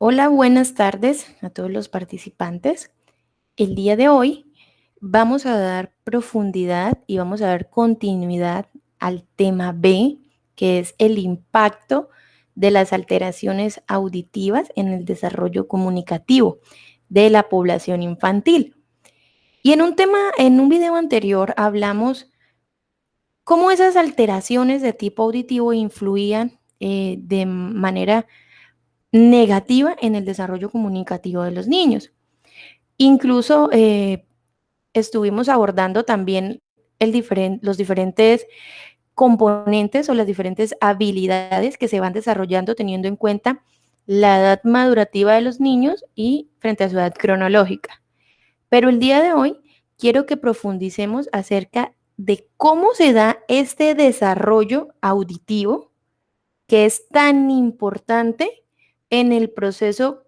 Hola, buenas tardes a todos los participantes. El día de hoy vamos a dar profundidad y vamos a dar continuidad al tema B, que es el impacto de las alteraciones auditivas en el desarrollo comunicativo de la población infantil. Y en un video anterior hablamos cómo esas alteraciones de tipo auditivo influían de manera negativa en el desarrollo comunicativo de los niños. Incluso estuvimos abordando también los diferentes componentes o las diferentes habilidades que se van desarrollando teniendo en cuenta la edad madurativa de los niños y frente a su edad cronológica. Pero el día de hoy quiero que profundicemos acerca de cómo se da este desarrollo auditivo que es tan importante en el proceso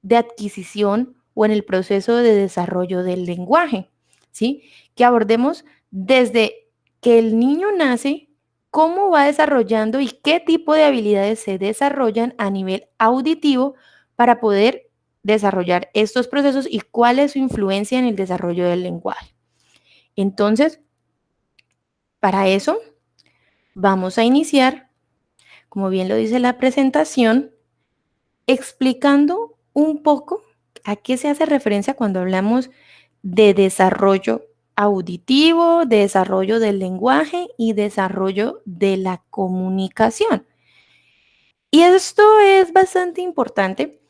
de adquisición o en el proceso de desarrollo del lenguaje, ¿sí? Que abordemos desde que el niño nace, cómo va desarrollando y qué tipo de habilidades se desarrollan a nivel auditivo para poder desarrollar estos procesos y cuál es su influencia en el desarrollo del lenguaje. Entonces, para eso, vamos a iniciar, como bien lo dice la presentación, explicando un poco a qué se hace referencia cuando hablamos de desarrollo auditivo, de desarrollo del lenguaje y desarrollo de la comunicación. Y esto es bastante importante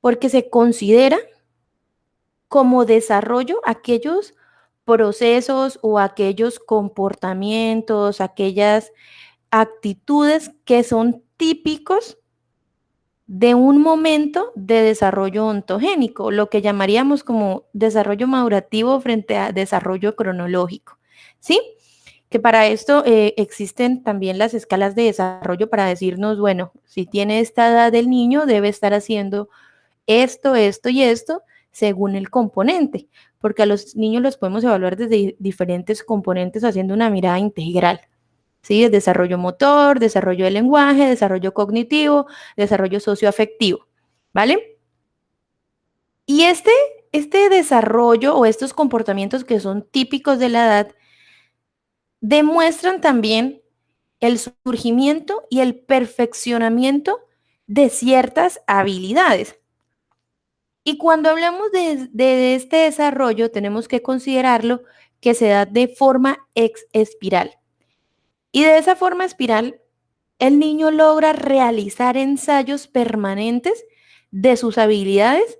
porque se considera como desarrollo aquellos procesos o aquellos comportamientos, aquellas actitudes que son típicos de un momento de desarrollo ontogénico, lo que llamaríamos como desarrollo madurativo frente a desarrollo cronológico, ¿sí? Que para esto existen también las escalas de desarrollo para decirnos, bueno, si tiene esta edad el niño, debe estar haciendo esto, esto y esto según el componente, porque a los niños los podemos evaluar desde diferentes componentes haciendo una mirada integral. ¿Sí? El desarrollo motor, desarrollo del lenguaje, desarrollo cognitivo, desarrollo socioafectivo, ¿vale? Y este desarrollo o estos comportamientos que son típicos de la edad demuestran también el surgimiento y el perfeccionamiento de ciertas habilidades. Y cuando hablamos de este desarrollo, tenemos que considerarlo que se da de forma espiral. Y de esa forma espiral, el niño logra realizar ensayos permanentes de sus habilidades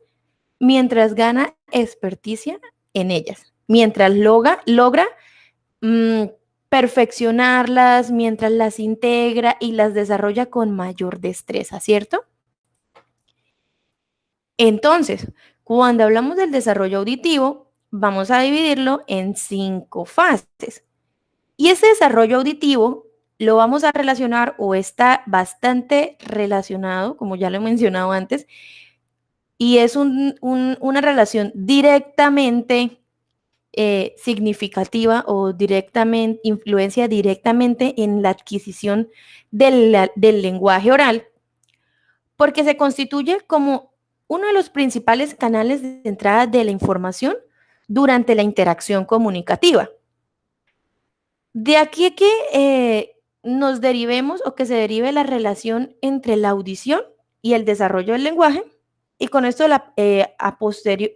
mientras gana experticia en ellas, mientras logra mm, perfeccionarlas, mientras las integra y las desarrolla con mayor destreza, ¿cierto? Entonces, cuando hablamos del desarrollo auditivo, vamos a dividirlo en 5 fases. Y ese desarrollo auditivo lo vamos a relacionar o está bastante relacionado, como ya lo he mencionado antes, y es una relación directamente significativa o directamente, influencia directamente en la adquisición del lenguaje oral, porque se constituye como uno de los principales canales de entrada de la información durante la interacción comunicativa. De aquí que nos derivemos o que se derive la relación entre la audición y el desarrollo del lenguaje, y con esto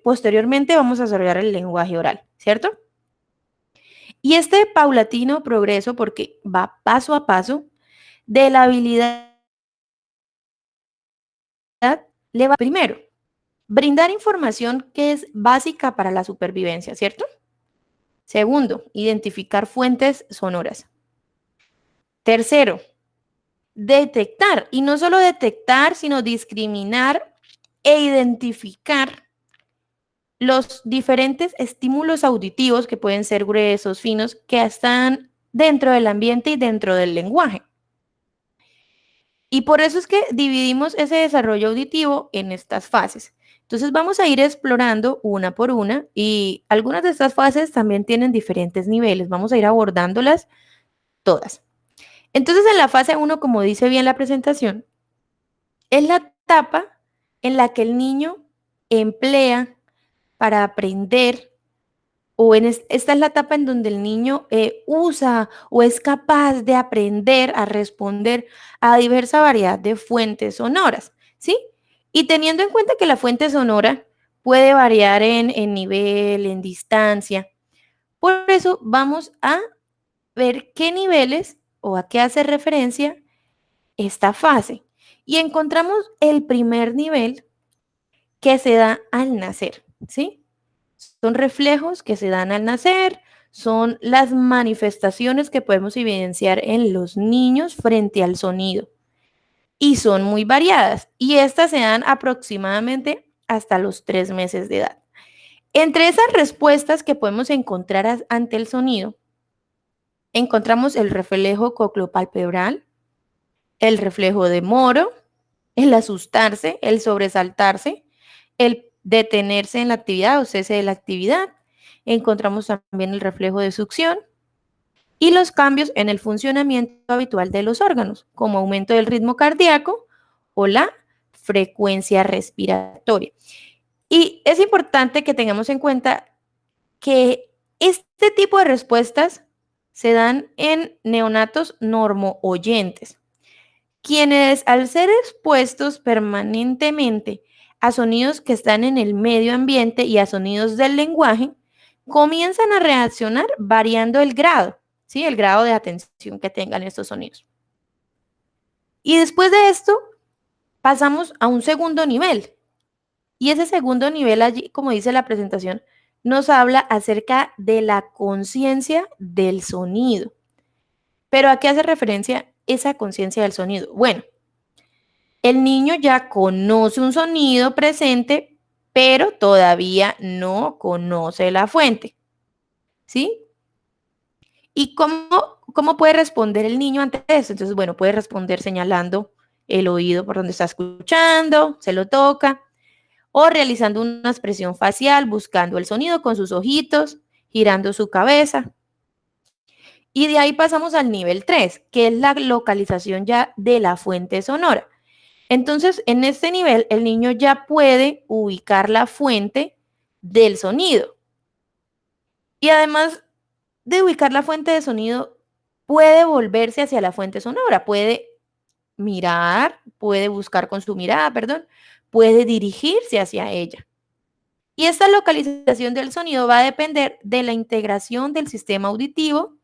posteriormente vamos a desarrollar el lenguaje oral, ¿cierto? Y este paulatino progreso, porque va paso a paso, de la habilidad le va primero, brindar información que es básica para la supervivencia, ¿cierto? Segundo, identificar fuentes sonoras. Tercero, detectar, y no solo detectar, sino discriminar e identificar los diferentes estímulos auditivos que pueden ser gruesos, finos, que están dentro del ambiente y dentro del lenguaje. Y por eso es que dividimos ese desarrollo auditivo en estas fases. Entonces vamos a ir explorando una por una y algunas de estas fases también tienen diferentes niveles. Vamos a ir abordándolas todas. Entonces en la fase 1, como dice bien la presentación, es la etapa en la que el niño emplea para aprender, o esta es la etapa en donde el niño usa o es capaz de aprender a responder a diversa variedad de fuentes sonoras, ¿sí? Y teniendo en cuenta que la fuente sonora puede variar en nivel, en distancia, por eso vamos a ver qué niveles o a qué hace referencia esta fase. Y encontramos el primer nivel que se da al nacer, ¿sí? Son reflejos que se dan al nacer, son las manifestaciones que podemos evidenciar en los niños frente al sonido. Y son muy variadas. Y estas se dan aproximadamente hasta los 3 meses de edad. Entre esas respuestas que podemos encontrar ante el sonido, encontramos el reflejo cocleopalpebral, el reflejo de Moro, el asustarse, el sobresaltarse, el detenerse en la actividad o cese de la actividad. Encontramos también el reflejo de succión y los cambios en el funcionamiento habitual de los órganos, como aumento del ritmo cardíaco o la frecuencia respiratoria. Y es importante que tengamos en cuenta que este tipo de respuestas se dan en neonatos normooyentes, quienes al ser expuestos permanentemente a sonidos que están en el medio ambiente y a sonidos del lenguaje, comienzan a reaccionar variando el grado, ¿sí? El grado de atención que tengan estos sonidos. Y después de esto, pasamos a un segundo nivel. Y ese segundo nivel allí, como dice la presentación, nos habla acerca de la conciencia del sonido. ¿Pero a qué hace referencia esa conciencia del sonido? Bueno, el niño ya conoce un sonido presente, pero todavía no conoce la fuente, ¿sí? ¿Y cómo puede responder el niño ante eso? Entonces, bueno, puede responder señalando el oído por donde está escuchando, se lo toca, o realizando una expresión facial, buscando el sonido con sus ojitos, girando su cabeza. Y de ahí pasamos al nivel 3, que es la localización ya de la fuente sonora. Entonces, en este nivel, el niño ya puede ubicar la fuente del sonido. Y además de ubicar la fuente de sonido, puede volverse hacia la fuente sonora, puede mirar, puede buscar con su mirada, perdón, puede dirigirse hacia ella. Y esta localización del sonido va a depender de la integración del sistema auditivo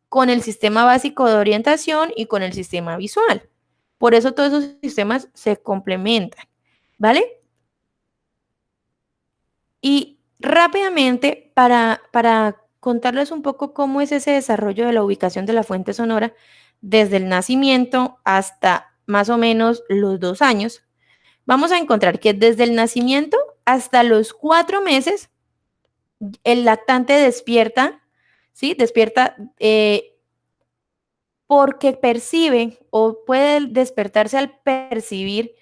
con el sistema básico de orientación y con el sistema visual. Por eso todos esos sistemas se complementan, ¿vale? Y rápidamente, para contarles un poco cómo es ese desarrollo de la ubicación de la fuente sonora desde el nacimiento hasta más o menos los 2 años, vamos a encontrar que desde el nacimiento hasta los 4 meses, el lactante despierta, ¿sí? Despierta porque percibe o puede despertarse al percibir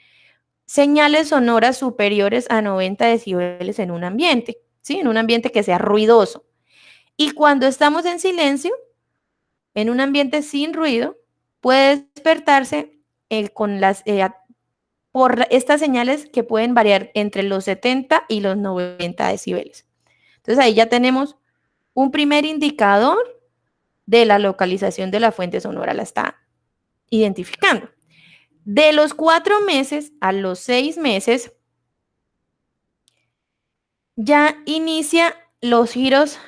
señales sonoras superiores a 90 decibeles en un ambiente, ¿sí? En un ambiente que sea ruidoso. Y cuando estamos en silencio, en un ambiente sin ruido, puede despertarse por estas señales que pueden variar entre los 70 y los 90 decibeles. Entonces ahí ya tenemos un primer indicador de la localización de la fuente sonora, la está identificando. De los 4 meses a los 6 meses, ya inicia los giros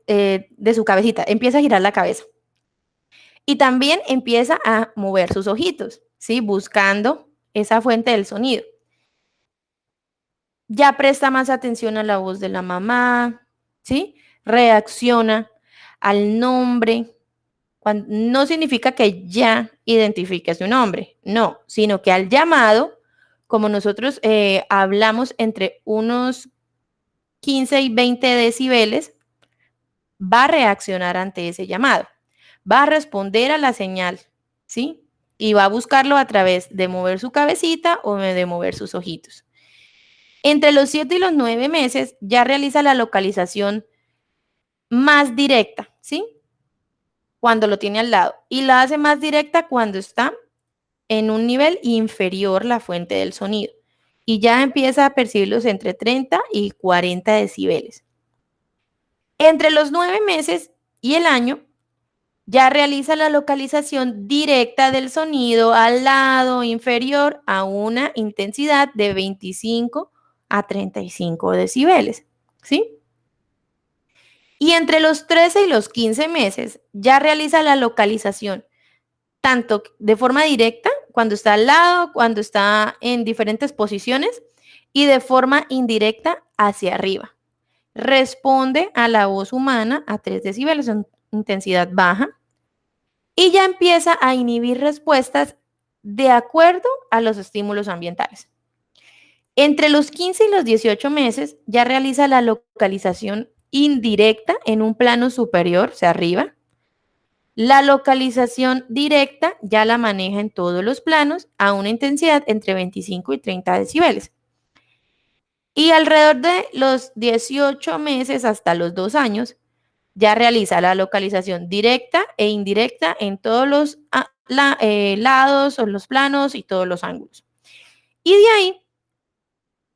de su cabecita, empieza a girar la cabeza. Y también empieza a mover sus ojitos, ¿sí? Buscando esa fuente del sonido. Ya presta más atención a la voz de la mamá, ¿sí? Reacciona al nombre. No significa que ya identifique su nombre, no, sino que al llamado, como nosotros hablamos entre unos 15 y 20 decibeles, va a reaccionar ante ese llamado, va a responder a la señal, ¿sí? Y va a buscarlo a través de mover su cabecita o de mover sus ojitos. Entre los 7 y los 9 meses ya realiza la localización más directa, ¿sí? Cuando lo tiene al lado. Y la hace más directa cuando está en un nivel inferior la fuente del sonido. y ya empieza a percibirlos entre 30 y 40 decibeles. Entre los 9 meses y el año, ya realiza la localización directa del sonido al lado inferior a una intensidad de 25 a 35 decibeles, ¿sí? Y entre los 13 y los 15 meses ya realiza la localización tanto de forma directa, cuando está al lado, cuando está en diferentes posiciones, y de forma indirecta hacia arriba. Responde a la voz humana a 3 decibeles en intensidad baja y ya empieza a inhibir respuestas de acuerdo a los estímulos ambientales. Entre los 15 y los 18 meses ya realiza la localización indirecta en un plano superior, o sea, arriba. La localización directa ya la maneja en todos los planos a una intensidad entre 25 y 30 decibeles. Y alrededor de los 18 meses hasta los 2 años, ya realiza la localización directa e indirecta en todos los lados o los planos y todos los ángulos. Y de ahí,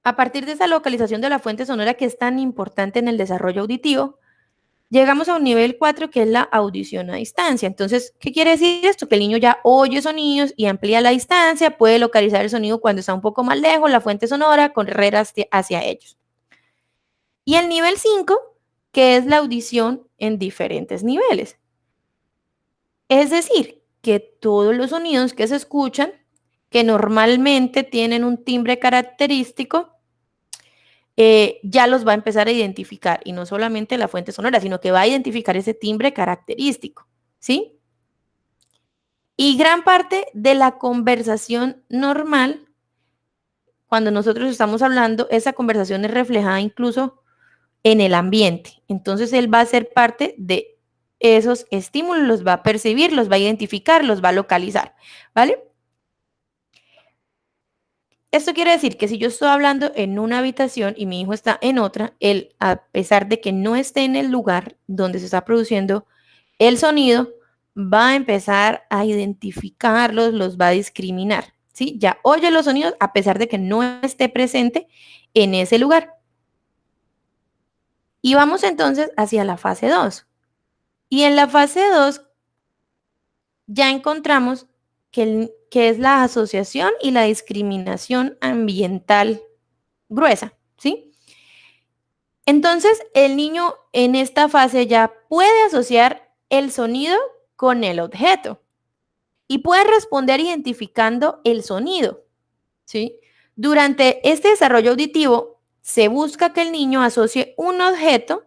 a partir de esa localización de la fuente sonora que es tan importante en el desarrollo auditivo, llegamos a un nivel 4 que es la audición a distancia. Entonces, ¿qué quiere decir esto? Que el niño ya oye sonidos y amplía la distancia, puede localizar el sonido cuando está un poco más lejos, la fuente sonora, correr hacia ellos. Y el nivel 5, que es la audición en diferentes niveles. Es decir, que todos los sonidos que se escuchan, que normalmente tienen un timbre característico, ya los va a empezar a identificar, y no solamente la fuente sonora, sino que va a identificar ese timbre característico, ¿sí? Y gran parte de la conversación normal, cuando nosotros estamos hablando, esa conversación es reflejada incluso en el ambiente. Entonces él va a ser parte de esos estímulos, los va a percibir, los va a identificar, los va a localizar, ¿vale? Esto quiere decir que si yo estoy hablando en una habitación y mi hijo está en otra, él, a pesar de que no esté en el lugar donde se está produciendo el sonido, va a empezar a identificarlos, los va a discriminar, ¿sí? Ya oye los sonidos a pesar de que no esté presente en ese lugar. Y vamos entonces hacia la fase 2. Y en la fase 2 ya encontramos que es la asociación y la discriminación ambiental gruesa, ¿sí? Entonces, el niño en esta fase ya puede asociar el sonido con el objeto y puede responder identificando el sonido, ¿sí? Durante este desarrollo auditivo, se busca que el niño asocie un objeto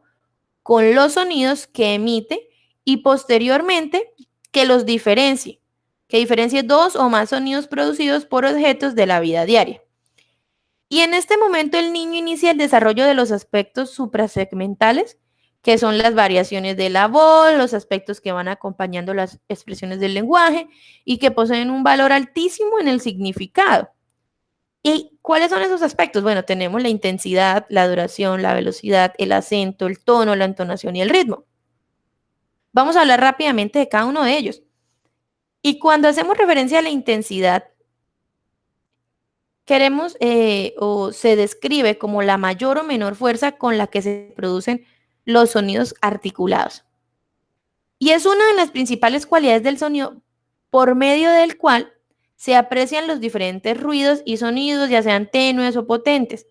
con los sonidos que emite y posteriormente que los diferencie, que diferencie dos o más sonidos producidos por objetos de la vida diaria. Y en este momento el niño inicia el desarrollo de los aspectos suprasegmentales, que son las variaciones de la voz, los aspectos que van acompañando las expresiones del lenguaje y que poseen un valor altísimo en el significado. ¿Y cuáles son esos aspectos? Bueno, tenemos la intensidad, la duración, la velocidad, el acento, el tono, la entonación y el ritmo. Vamos a hablar rápidamente de cada uno de ellos. Y cuando hacemos referencia a la intensidad, queremos o se describe como la mayor o menor fuerza con la que se producen los sonidos articulados. Y es una de las principales cualidades del sonido por medio del cual se aprecian los diferentes ruidos y sonidos, ya sean tenues o potentes,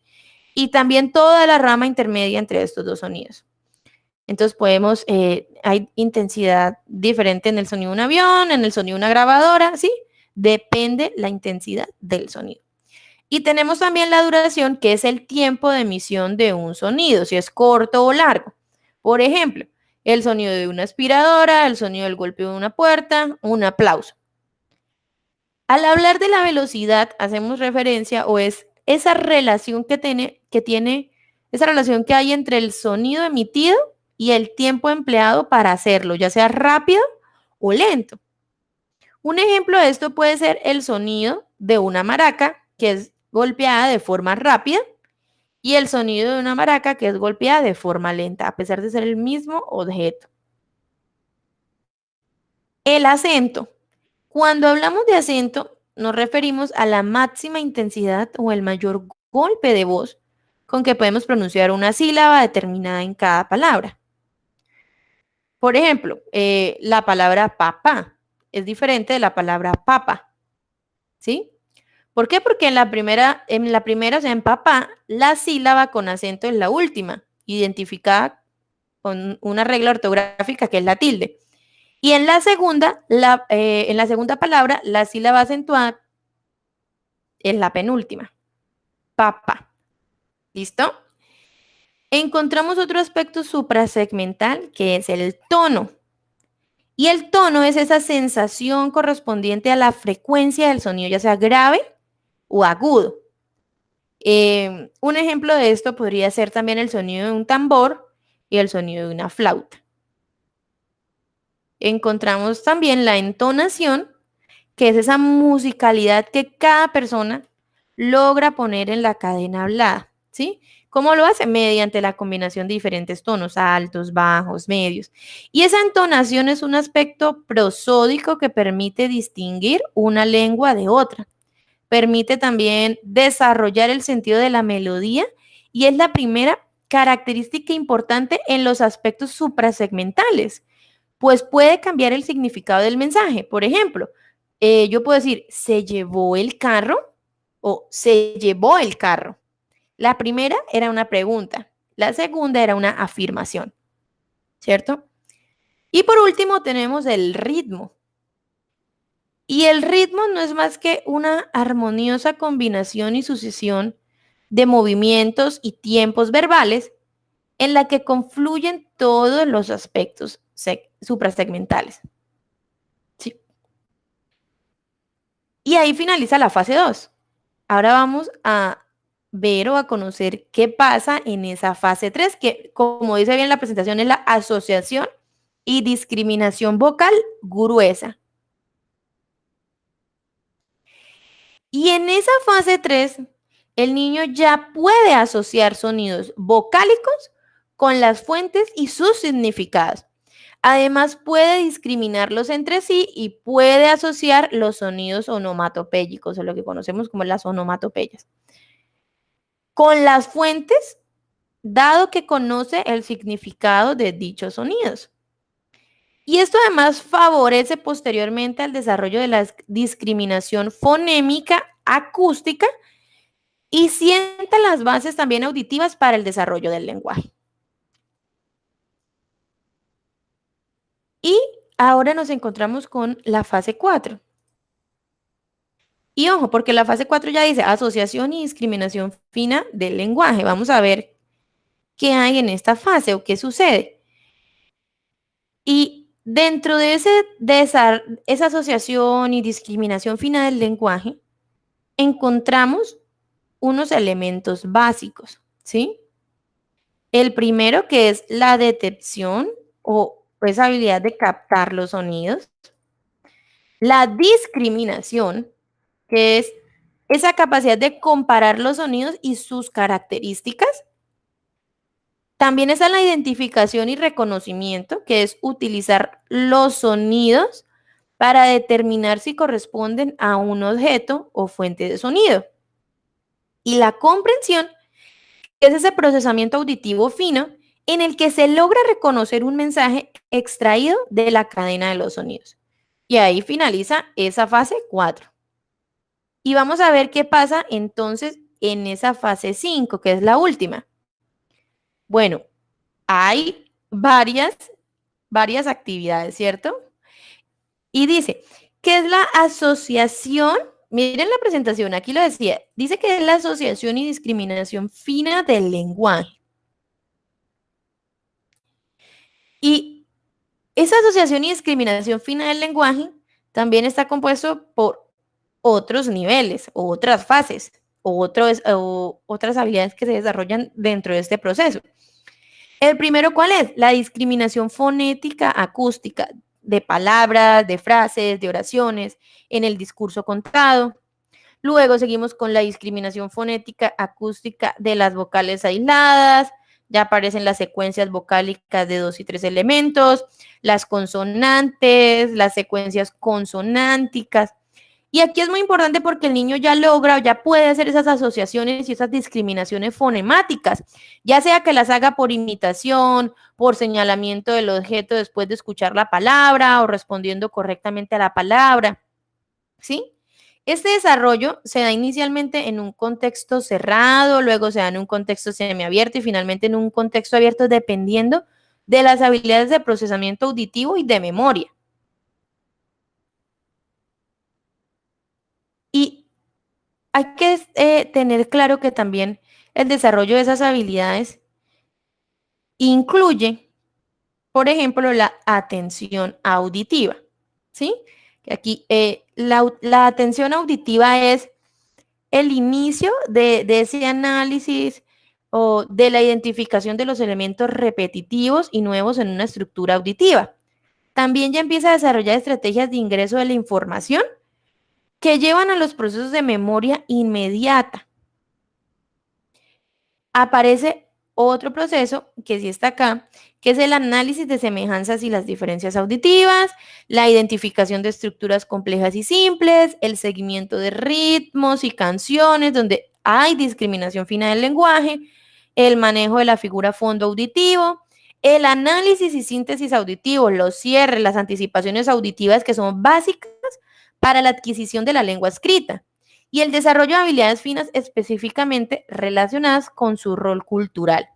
y también toda la rama intermedia entre estos dos sonidos. Entonces hay intensidad diferente en el sonido de un avión, en el sonido de una grabadora, ¿sí? Depende la intensidad del sonido. Y tenemos también la duración, que es el tiempo de emisión de un sonido, si es corto o largo. Por ejemplo, el sonido de una aspiradora, el sonido del golpe de una puerta, un aplauso. Al hablar de la velocidad, hacemos referencia o es esa relación esa relación que hay entre el sonido emitido y el tiempo empleado para hacerlo, ya sea rápido o lento. Un ejemplo de esto puede ser el sonido de una maraca, que es golpeada de forma rápida, y el sonido de una maraca, que es golpeada de forma lenta, a pesar de ser el mismo objeto. El acento. Cuando hablamos de acento, nos referimos a la máxima intensidad o el mayor golpe de voz con que podemos pronunciar una sílaba determinada en cada palabra. Por ejemplo, la palabra papá es diferente de la palabra papa, ¿sí? ¿Por qué? Porque en la primera, o sea, en papá, la sílaba con acento es la última, identificada con una regla ortográfica que es la tilde. Y en la segunda palabra, la sílaba acentuada es la penúltima. Papá. ¿Listo? Encontramos otro aspecto suprasegmental que es el tono. Y el tono es esa sensación correspondiente a la frecuencia del sonido, ya sea grave o agudo. Un ejemplo de esto podría ser también el sonido de un tambor y el sonido de una flauta. Encontramos también la entonación, que es esa musicalidad que cada persona logra poner en la cadena hablada, ¿sí? ¿Cómo lo hace? Mediante la combinación de diferentes tonos, altos, bajos, medios. Y esa entonación es un aspecto prosódico que permite distinguir una lengua de otra. Permite también desarrollar el sentido de la melodía y es la primera característica importante en los aspectos suprasegmentales, pues puede cambiar el significado del mensaje. Por ejemplo, yo puedo decir, se llevó el carro o se llevó el carro. La primera era una pregunta, la segunda era una afirmación, ¿cierto? Y por último tenemos el ritmo. Y el ritmo no es más que una armoniosa combinación y sucesión de movimientos y tiempos verbales en la que confluyen todos los aspectos suprasegmentales. ¿Sí? Y ahí finaliza la fase 2. Ahora vamos a ver o a conocer qué pasa en esa fase 3, que como dice bien la presentación es la asociación y discriminación vocal gruesa. Y en esa fase 3, el niño ya puede asociar sonidos vocálicos con las fuentes y sus significados. Además, puede discriminarlos entre sí y puede asociar los sonidos onomatopéyicos, o lo que conocemos como las onomatopeyas, con las fuentes, dado que conoce el significado de dichos sonidos. Y esto además favorece posteriormente al desarrollo de la discriminación fonémica acústica y sienta las bases también auditivas para el desarrollo del lenguaje. Y ahora nos encontramos con la fase 4. Y ojo, porque la fase 4 ya dice asociación y discriminación fina del lenguaje. Vamos a ver qué hay en esta fase o qué sucede. Y dentro de esa asociación y discriminación fina del lenguaje, encontramos unos elementos básicos, ¿sí? El primero, que es la detección o esa habilidad de captar los sonidos. La discriminación, que es esa capacidad de comparar los sonidos y sus características. También está la identificación y reconocimiento, que es utilizar los sonidos para determinar si corresponden a un objeto o fuente de sonido. Y la comprensión, que es ese procesamiento auditivo fino en el que se logra reconocer un mensaje extraído de la cadena de los sonidos. Y ahí finaliza esa fase 4. Y vamos a ver qué pasa entonces en esa fase 5, que es la última. Bueno, hay varias actividades, ¿cierto? Y dice, ¿qué es la asociación? Miren la presentación, aquí lo decía, dice que es la asociación y discriminación fina del lenguaje. Y esa asociación y discriminación fina del lenguaje también está compuesto por otros niveles o otras fases o otras habilidades que se desarrollan dentro de este proceso. El primero, ¿cuál es? La discriminación fonética acústica de palabras, de frases, de oraciones en el discurso contado. Luego seguimos con la discriminación fonética acústica de las vocales aisladas. Ya aparecen las secuencias vocálicas de 2 y 3 elementos, las consonantes, las secuencias consonánticas. Y aquí es muy importante porque el niño ya logra o ya puede hacer esas asociaciones y esas discriminaciones fonemáticas, ya sea que las haga por imitación, por señalamiento del objeto después de escuchar la palabra o respondiendo correctamente a la palabra, ¿sí? Este desarrollo se da inicialmente en un contexto cerrado, luego se da en un contexto semiabierto y finalmente en un contexto abierto dependiendo de las habilidades de procesamiento auditivo y de memoria. Y hay que tener claro que también el desarrollo de esas habilidades incluye, por ejemplo, la atención auditiva, ¿sí? Aquí la atención auditiva es el inicio de ese análisis o de la identificación de los elementos repetitivos y nuevos en una estructura auditiva. También ya empieza a desarrollar estrategias de ingreso de la información que llevan a los procesos de memoria inmediata. Aparece otro proceso que sí está acá, que es el análisis de semejanzas y las diferencias auditivas, la identificación de estructuras complejas y simples, el seguimiento de ritmos y canciones donde hay discriminación fina del lenguaje, el manejo de la figura fondo auditivo, el análisis y síntesis auditivo, los cierres, las anticipaciones auditivas que son básicas para la adquisición de la lengua escrita y el desarrollo de habilidades finas específicamente relacionadas con su rol cultural.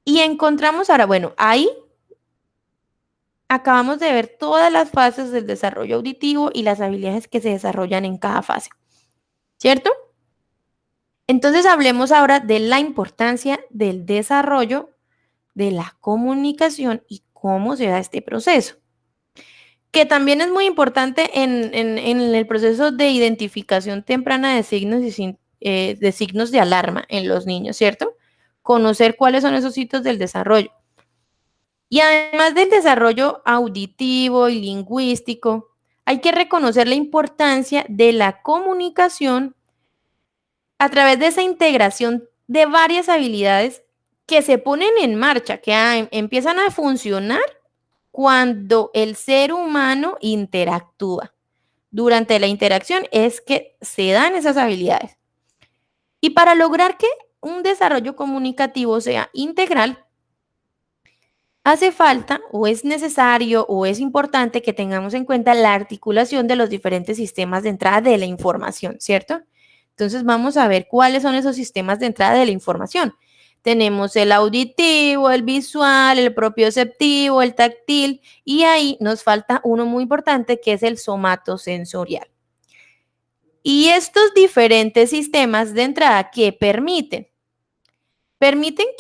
Y encontramos ahora, bueno, ahí acabamos de ver todas las fases del desarrollo auditivo y las habilidades que se desarrollan en cada fase, ¿cierto? Entonces hablemos ahora de la importancia del desarrollo de la comunicación y cómo se da este proceso, que también es muy importante en el proceso de identificación temprana de signos, de signos de alarma en los niños, ¿cierto? Conocer cuáles son esos hitos del desarrollo. Y además del desarrollo auditivo y lingüístico, hay que reconocer la importancia de la comunicación a través de esa integración de varias habilidades que se ponen en marcha, que empiezan a funcionar cuando el ser humano interactúa. Durante la interacción es que se dan esas habilidades. Y para lograr que un desarrollo comunicativo sea integral, hace falta o es necesario o es importante que tengamos en cuenta la articulación de los diferentes sistemas de entrada de la información, ¿cierto? Entonces vamos a ver cuáles son esos sistemas de entrada de la información. Tenemos el auditivo, el visual, el propioceptivo, el táctil y ahí nos falta uno muy importante que es el somatosensorial. Y estos diferentes sistemas de entrada que permiten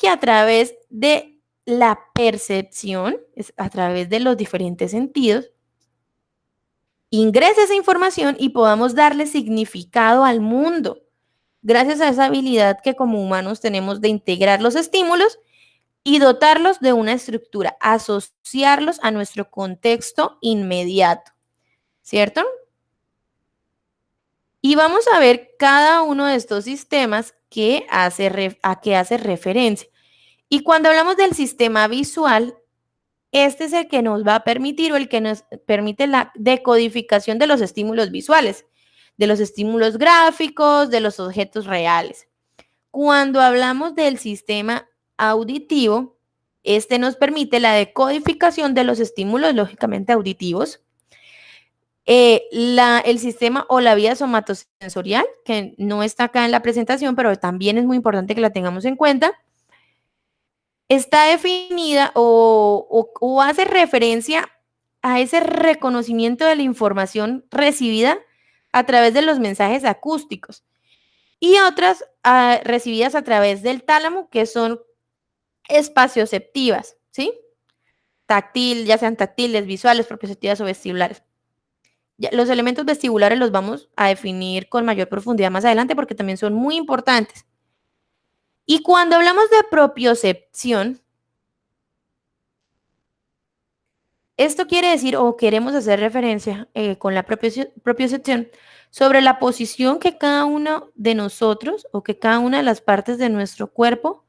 que a través de la percepción, a través de los diferentes sentidos, ingrese esa información y podamos darle significado al mundo, gracias a esa habilidad que como humanos tenemos de integrar los estímulos y dotarlos de una estructura, asociarlos a nuestro contexto inmediato, ¿cierto? Y vamos a ver cada uno de estos sistemas a qué hace referencia. Y cuando hablamos del sistema visual, este es el que nos va a permitir o el que nos permite la decodificación de los estímulos visuales, de los estímulos gráficos, de los objetos reales. Cuando hablamos del sistema auditivo, este nos permite la decodificación de los estímulos lógicamente auditivos, el sistema o la vía somatosensorial, que no está acá en la presentación, pero también es muy importante que la tengamos en cuenta, está definida o hace referencia a ese reconocimiento de la información recibida a través de los mensajes acústicos y otras recibidas a través del tálamo, que son espacioceptivas, ¿sí? Táctil, ya sean táctiles, visuales, propioceptivas o vestibulares. Los elementos vestibulares los vamos a definir con mayor profundidad más adelante porque también son muy importantes. Y cuando hablamos de propiocepción, esto quiere decir o queremos hacer referencia con la propiocepción sobre la posición que cada uno de nosotros o que cada una de las partes de nuestro cuerpo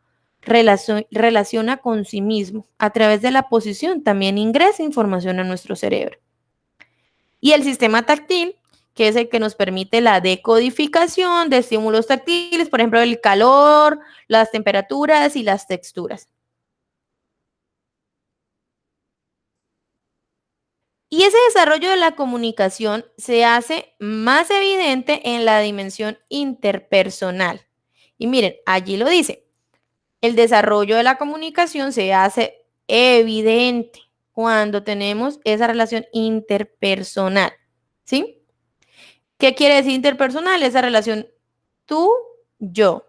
relaciona con sí mismo. A través de la posición también ingresa información a nuestro cerebro. Y el sistema táctil, que es el que nos permite la decodificación de estímulos táctiles, por ejemplo, el calor, las temperaturas y las texturas. Y ese desarrollo de la comunicación se hace más evidente en la dimensión interpersonal. Y miren, allí lo dice, el desarrollo de la comunicación se hace evidente cuando tenemos esa relación interpersonal, ¿sí? ¿Qué quiere decir interpersonal? Esa relación tú, yo,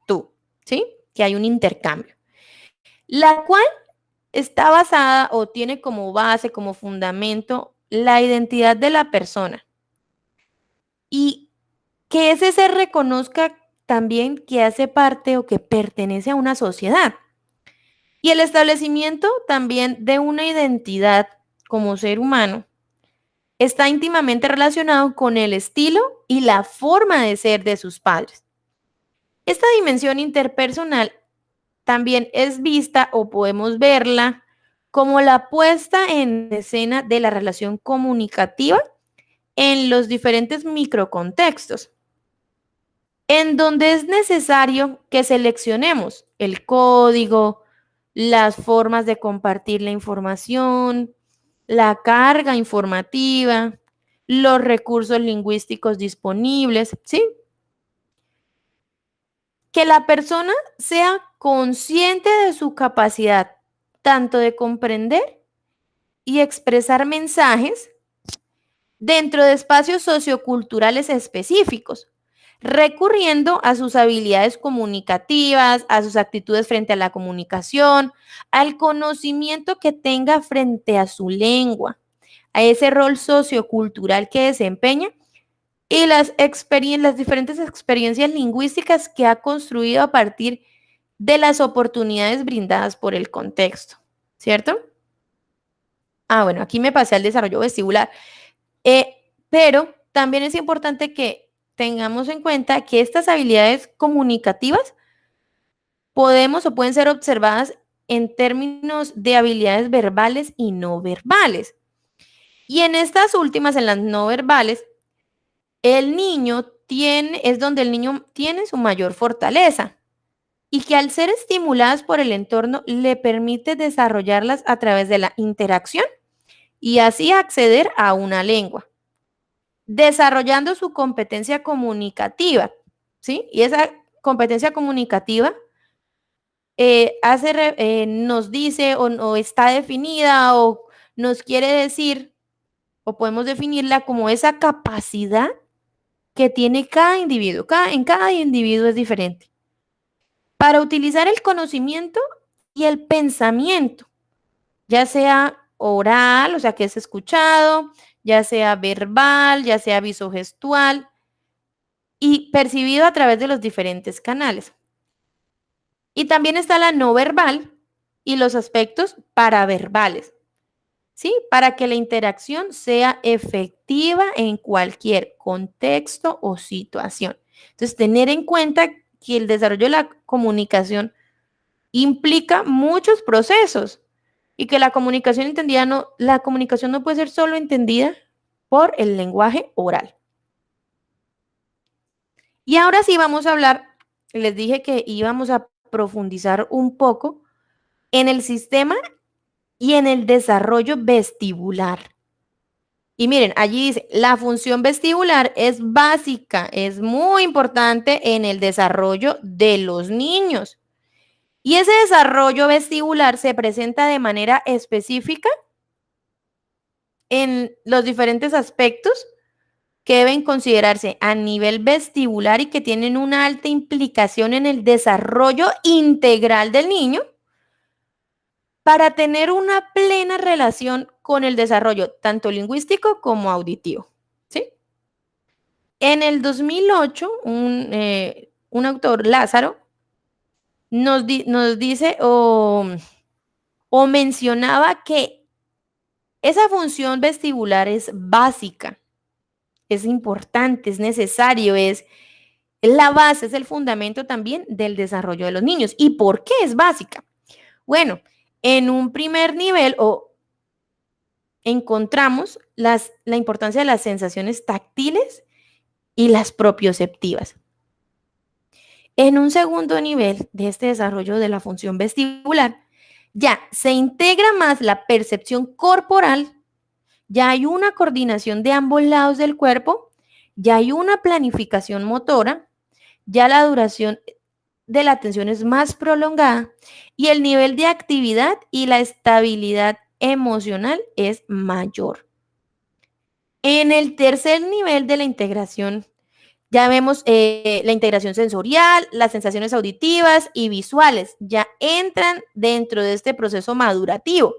tú, ¿sí? Que hay un intercambio, la cual está basada o tiene como base, como fundamento, la identidad de la persona. Y que ese ser reconozca también que hace parte o que pertenece a una sociedad. Y el establecimiento también de una identidad como ser humano está íntimamente relacionado con el estilo y la forma de ser de sus padres. Esta dimensión interpersonal también es vista o podemos verla como la puesta en escena de la relación comunicativa en los diferentes microcontextos, en donde es necesario que seleccionemos el código, las formas de compartir la información, la carga informativa, los recursos lingüísticos disponibles, ¿sí? Que la persona sea consciente de su capacidad tanto de comprender y expresar mensajes dentro de espacios socioculturales específicos, recurriendo a sus habilidades comunicativas, a sus actitudes frente a la comunicación, al conocimiento que tenga frente a su lengua, a ese rol sociocultural que desempeña y las diferentes experiencias lingüísticas que ha construido a partir de las oportunidades brindadas por el contexto, ¿cierto? Ah, bueno, aquí me pasé al desarrollo vestibular. Pero también es importante que tengamos en cuenta que estas habilidades comunicativas podemos o pueden ser observadas en términos de habilidades verbales y no verbales. Y en estas últimas, en las no verbales, es donde el niño tiene su mayor fortaleza y que al ser estimuladas por el entorno le permite desarrollarlas a través de la interacción y así acceder a una lengua, desarrollando su competencia comunicativa, ¿sí? Y esa competencia comunicativa nos dice o está definida o nos quiere decir o podemos definirla como esa capacidad que tiene cada individuo. En cada individuo es diferente. Para utilizar el conocimiento y el pensamiento, ya sea oral, o sea, que es escuchado, ya sea verbal, ya sea visogestual y percibido a través de los diferentes canales. Y también está la no verbal y los aspectos paraverbales, ¿sí? Para que la interacción sea efectiva en cualquier contexto o situación. Entonces, tener en cuenta que el desarrollo de la comunicación implica muchos procesos y que la comunicación la comunicación no puede ser solo entendida por el lenguaje oral. Y ahora sí vamos a hablar, les dije que íbamos a profundizar un poco en el sistema y en el desarrollo vestibular. Y miren, allí dice, la función vestibular es básica, es muy importante en el desarrollo de los niños. Y ese desarrollo vestibular se presenta de manera específica en los diferentes aspectos que deben considerarse a nivel vestibular y que tienen una alta implicación en el desarrollo integral del niño para tener una plena relación con el desarrollo tanto lingüístico como auditivo, ¿sí? En el 2008, un autor, Lázaro, nos dice o mencionaba que esa función vestibular es básica, es importante, es necesario, Es la base, es el fundamento también del desarrollo de los niños. ¿Y por qué es básica? Bueno, en un primer nivel encontramos la importancia de las sensaciones táctiles y las propioceptivas. En un segundo nivel de este desarrollo de la función vestibular, ya se integra más la percepción corporal, ya hay una coordinación de ambos lados del cuerpo, ya hay una planificación motora, ya la duración de la atención es más prolongada y el nivel de actividad y la estabilidad emocional es mayor. En el tercer nivel de la integración, ya vemos la integración sensorial, las sensaciones auditivas y visuales, ya entran dentro de este proceso madurativo.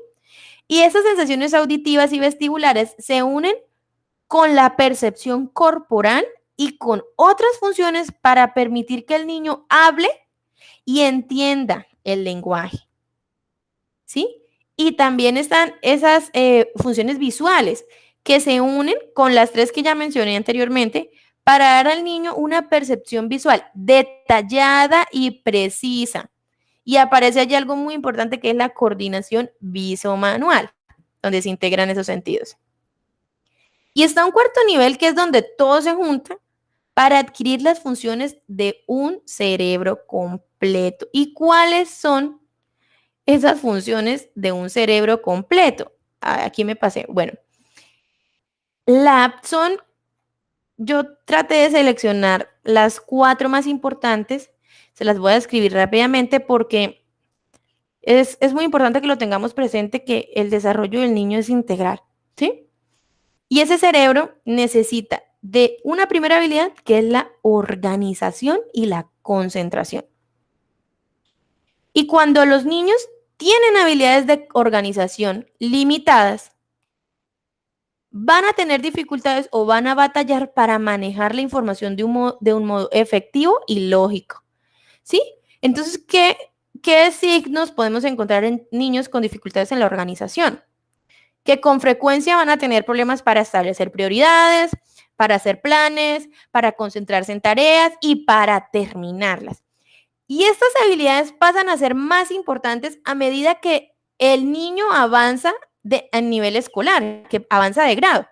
Y esas sensaciones auditivas y vestibulares se unen con la percepción corporal y con otras funciones para permitir que el niño hable y entienda el lenguaje, ¿sí? Y también están esas funciones visuales que se unen con las tres que ya mencioné anteriormente para dar al niño una percepción visual detallada y precisa. Y aparece allí algo muy importante que es la coordinación visomanual, donde se integran esos sentidos. Y está un cuarto nivel que es donde todo se junta para adquirir las funciones de un cerebro completo. ¿Y cuáles son esas funciones de un cerebro completo? Aquí me pasé. Bueno, yo traté de seleccionar las 4 más importantes. Se las voy a escribir rápidamente porque es muy importante que lo tengamos presente, que el desarrollo del niño es integral, ¿sí? Y ese cerebro necesita de una primera habilidad que es la organización y la concentración. Y cuando los niños tienen habilidades de organización limitadas, van a tener dificultades o van a batallar para manejar la información de un modo efectivo y lógico, ¿sí? Entonces, ¿qué signos podemos encontrar en niños con dificultades en la organización? Que con frecuencia van a tener problemas para establecer prioridades, para hacer planes, para concentrarse en tareas y para terminarlas. Y estas habilidades pasan a ser más importantes a medida que el niño avanza a nivel escolar, que avanza de grado.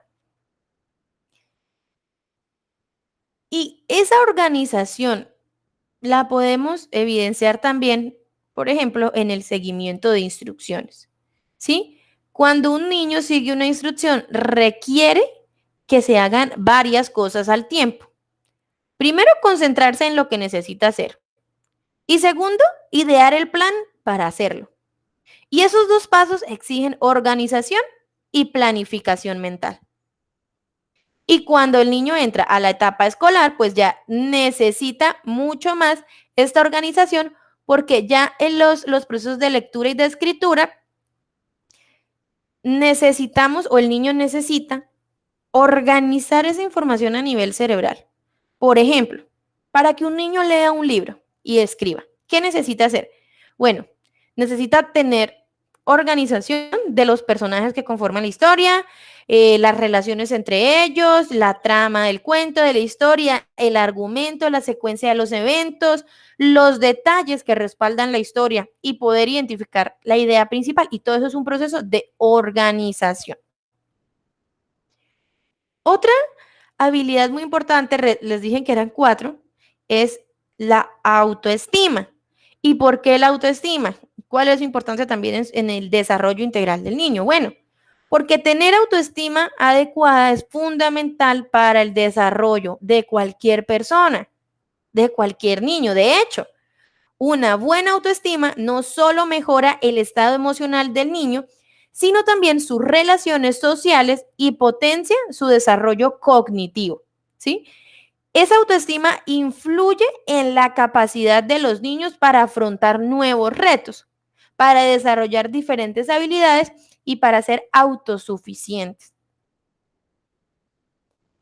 Y esa organización la podemos evidenciar también, por ejemplo, en el seguimiento de instrucciones, ¿sí? Cuando un niño sigue una instrucción, requiere que se hagan varias cosas al tiempo. Primero, concentrarse en lo que necesita hacer. Y segundo, idear el plan para hacerlo. Y esos dos pasos exigen organización y planificación mental. Y cuando el niño entra a la etapa escolar, pues ya necesita mucho más esta organización porque ya en los procesos de lectura y de escritura necesitamos o el niño necesita organizar esa información a nivel cerebral. Por ejemplo, para que un niño lea un libro y escriba, ¿qué necesita hacer? Bueno, necesita tener organización de los personajes que conforman la historia, las relaciones entre ellos, la trama del cuento, de la historia, el argumento, la secuencia de los eventos, los detalles que respaldan la historia y poder identificar la idea principal. Y todo eso es un proceso de organización. Otra habilidad muy importante, les dije que eran 4, es la autoestima. ¿Y por qué la autoestima? ¿Cuál es su importancia también en el desarrollo integral del niño? Bueno, porque tener autoestima adecuada es fundamental para el desarrollo de cualquier persona, de cualquier niño. De hecho, una buena autoestima no solo mejora el estado emocional del niño, sino también sus relaciones sociales y potencia su desarrollo cognitivo, ¿sí? Esa autoestima influye en la capacidad de los niños para afrontar nuevos retos, para desarrollar diferentes habilidades y para ser autosuficientes.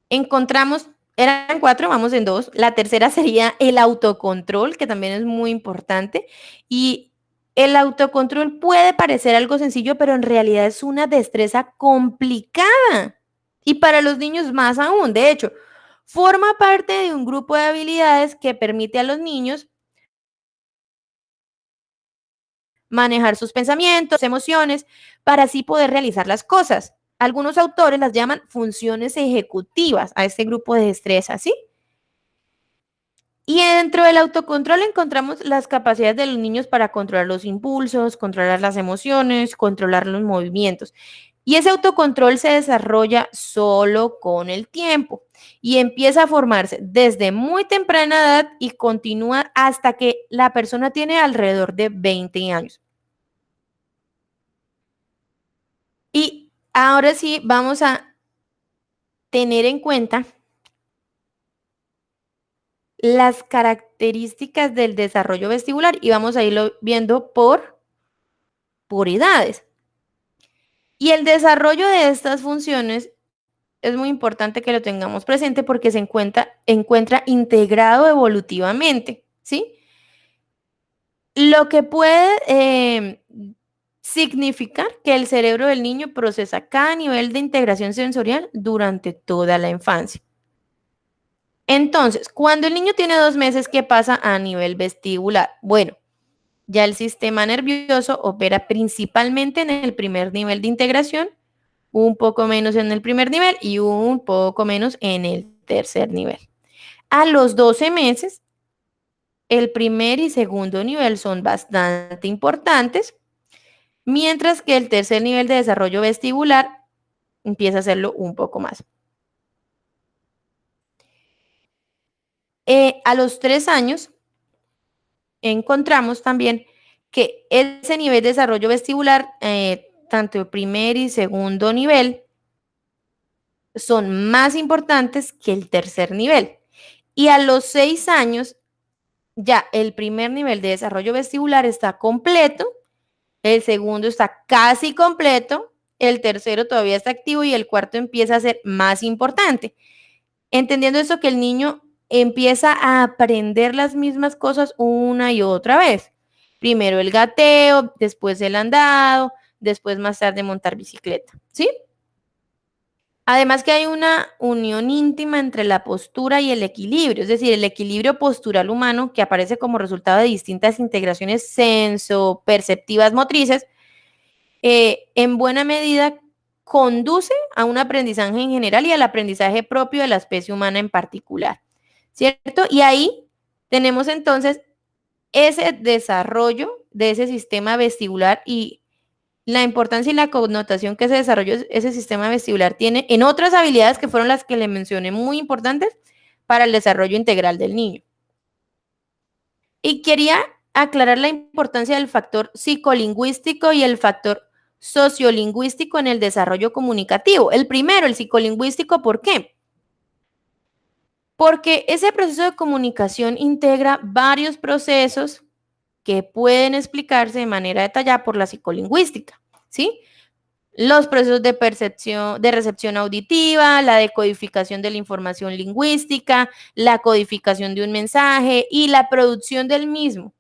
Encontramos, eran 4, vamos en 2. La tercera sería el autocontrol, que también es muy importante. Y el autocontrol puede parecer algo sencillo, pero en realidad es una destreza complicada. Y para los niños más aún, de hecho, Forma parte de un grupo de habilidades que permite a los niños manejar sus pensamientos, emociones, para así poder realizar las cosas. Algunos autores las llaman funciones ejecutivas a este grupo de destrezas, ¿sí? Y dentro del autocontrol encontramos las capacidades de los niños para controlar los impulsos, controlar las emociones, controlar los movimientos. Y ese autocontrol se desarrolla solo con el tiempo y empieza a formarse desde muy temprana edad y continúa hasta que la persona tiene alrededor de 20 años. Y ahora sí vamos a tener en cuenta las características del desarrollo vestibular y vamos a irlo viendo por edades. Y el desarrollo de estas funciones es muy importante que lo tengamos presente porque se encuentra integrado evolutivamente, ¿sí? Lo que puede significar que el cerebro del niño procesa cada nivel de integración sensorial durante toda la infancia. Entonces, cuando el niño tiene 2 meses, ¿qué pasa a nivel vestibular? Bueno, ya el sistema nervioso opera principalmente en el primer nivel de integración, un poco menos en el primer nivel y un poco menos en el tercer nivel. A los 12 meses, el primer y segundo nivel son bastante importantes, mientras que el tercer nivel de desarrollo vestibular empieza a hacerlo un poco más. A los 3 años, encontramos también que ese nivel de desarrollo vestibular, tanto el primer y segundo nivel, son más importantes que el tercer nivel. Y a los 6 años, ya el primer nivel de desarrollo vestibular está completo, el segundo está casi completo, el tercero todavía está activo y el cuarto empieza a ser más importante. Entendiendo eso que el niño empieza a aprender las mismas cosas una y otra vez. Primero el gateo, después el andado, después más tarde montar bicicleta, ¿sí? Además que hay una unión íntima entre la postura y el equilibrio, es decir, el equilibrio postural humano que aparece como resultado de distintas integraciones senso-perceptivas motrices, en buena medida conduce a un aprendizaje en general y al aprendizaje propio de la especie humana en particular, ¿cierto? Y ahí tenemos entonces ese desarrollo de ese sistema vestibular y la importancia y la connotación que ese desarrollo, ese sistema vestibular tiene en otras habilidades que fueron las que le mencioné muy importantes para el desarrollo integral del niño. Y quería aclarar la importancia del factor psicolingüístico y el factor sociolingüístico en el desarrollo comunicativo. El primero, el psicolingüístico, ¿por qué? Porque ese proceso de comunicación integra varios procesos que pueden explicarse de manera detallada por la psicolingüística, ¿sí? Los procesos de percepción, de recepción auditiva, la decodificación de la información lingüística, la codificación de un mensaje y la producción del mismo.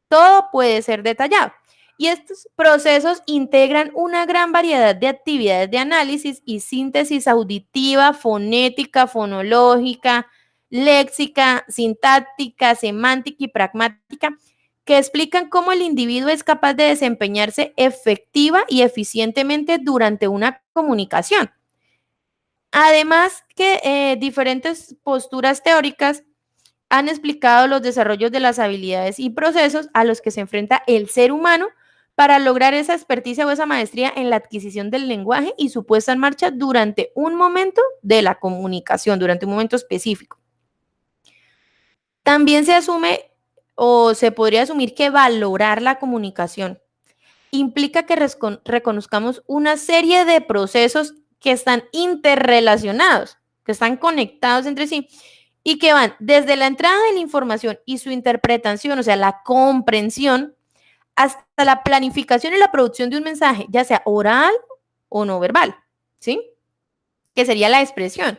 Todo puede ser detallado. Y estos procesos integran una gran variedad de actividades de análisis y síntesis auditiva, fonética, fonológica, léxica, sintáctica, semántica y pragmática, que explican cómo el individuo es capaz de desempeñarse efectiva y eficientemente durante una comunicación. Además que diferentes posturas teóricas han explicado los desarrollos de las habilidades y procesos a los que se enfrenta el ser humano para lograr esa experticia o esa maestría en la adquisición del lenguaje y su puesta en marcha durante un momento de la comunicación, durante un momento específico. También se asume o se podría asumir que valorar la comunicación implica que reconozcamos una serie de procesos que están interrelacionados, que están conectados entre sí y que van desde la entrada de la información y su interpretación, o sea, la comprensión, hasta la planificación y la producción de un mensaje, ya sea oral o no verbal, ¿sí? Que sería la expresión.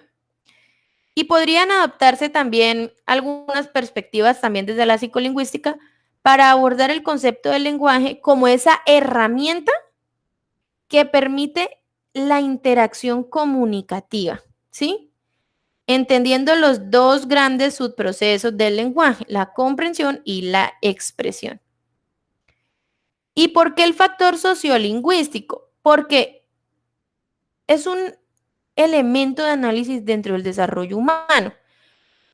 Y podrían adoptarse también algunas perspectivas también desde la psicolingüística para abordar el concepto del lenguaje como esa herramienta que permite la interacción comunicativa, ¿sí? entendiendo los dos grandes subprocesos del lenguaje, la comprensión y la expresión. ¿Y por qué el factor sociolingüístico? Porque es un elemento de análisis dentro del desarrollo humano.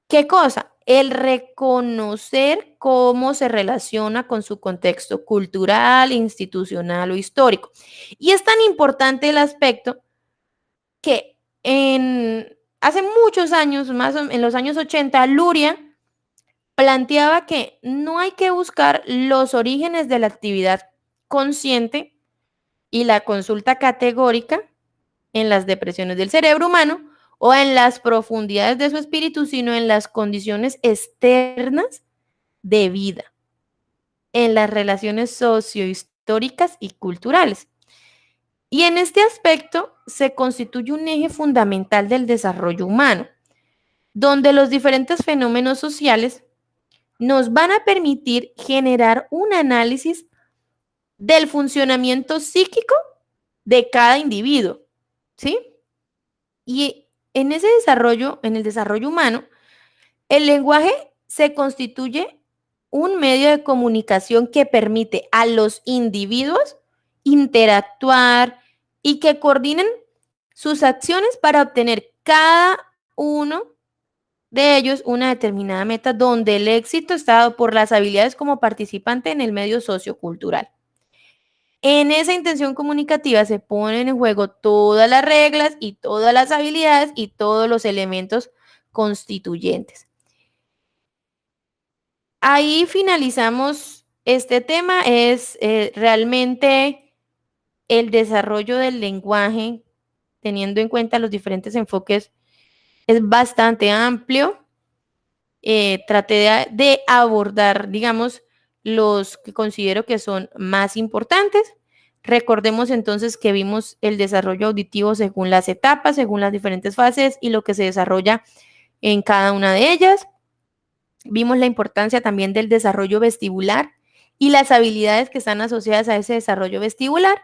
¿Qué cosa? El reconocer cómo se relaciona con su contexto cultural, institucional o histórico. Y es tan importante el aspecto que hace muchos años, en los años 80, Luria planteaba que no hay que buscar los orígenes de la actividad consciente y la consulta categórica en las depresiones del cerebro humano o en las profundidades de su espíritu, sino en las condiciones externas de vida, en las relaciones sociohistóricas y culturales. Y en este aspecto se constituye un eje fundamental del desarrollo humano, donde los diferentes fenómenos sociales nos van a permitir generar un análisis del funcionamiento psíquico de cada individuo, ¿sí? Y en ese desarrollo, en el desarrollo humano, el lenguaje se constituye un medio de comunicación que permite a los individuos interactuar y que coordinen sus acciones para obtener cada uno de ellos una determinada meta donde el éxito está dado por las habilidades como participante en el medio sociocultural. En esa intención comunicativa se ponen en juego todas las reglas y todas las habilidades y todos los elementos constituyentes. Ahí finalizamos este tema. Es realmente el desarrollo del lenguaje, teniendo en cuenta los diferentes enfoques, es bastante amplio. Traté de abordar, digamos, los que considero que son más importantes. Recordemos entonces que vimos el desarrollo auditivo según las etapas, según las diferentes fases y lo que se desarrolla en cada una de ellas. Vimos la importancia también del desarrollo vestibular y las habilidades que están asociadas a ese desarrollo vestibular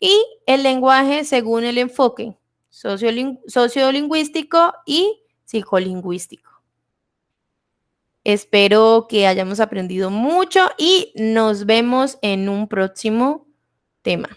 y el lenguaje según el enfoque sociolingüístico y psicolingüístico. Espero que hayamos aprendido mucho y nos vemos en un próximo tema.